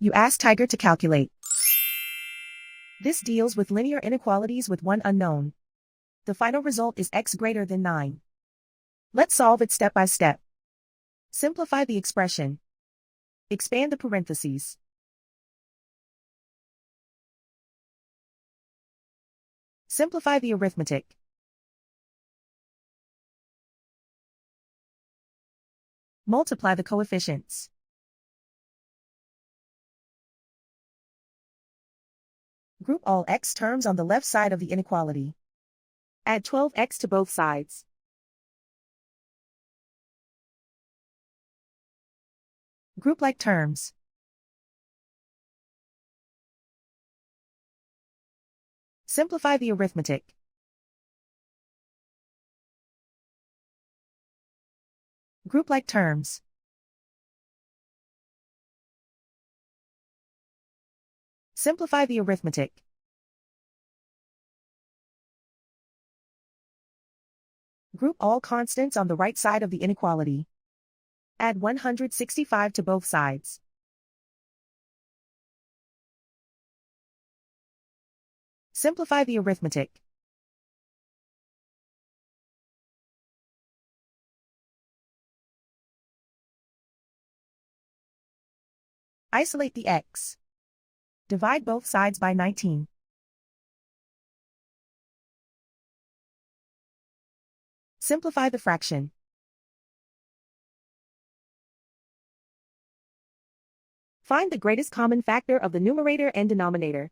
You ask Tiger to calculate. This deals with linear inequalities with one unknown. The final result is x greater than 9. Let's solve it step by step. Simplify the expression. Expand the parentheses. Simplify the arithmetic. Multiply the coefficients. Group all x terms on the left side of the inequality. Add 12x to both sides. Group like terms. Simplify the arithmetic. Group like terms. Simplify the arithmetic. Group all constants on the right side of the inequality. Add 165 to both sides. Simplify the arithmetic. Isolate the x. Divide both sides by 19. Simplify the fraction. Find the greatest common factor of the numerator and denominator.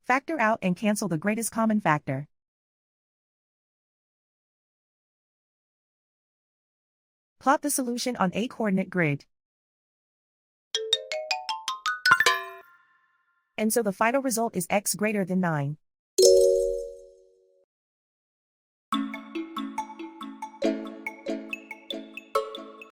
Factor out and cancel the greatest common factor. Plot the solution on a coordinate grid. And so the final result is x greater than 9.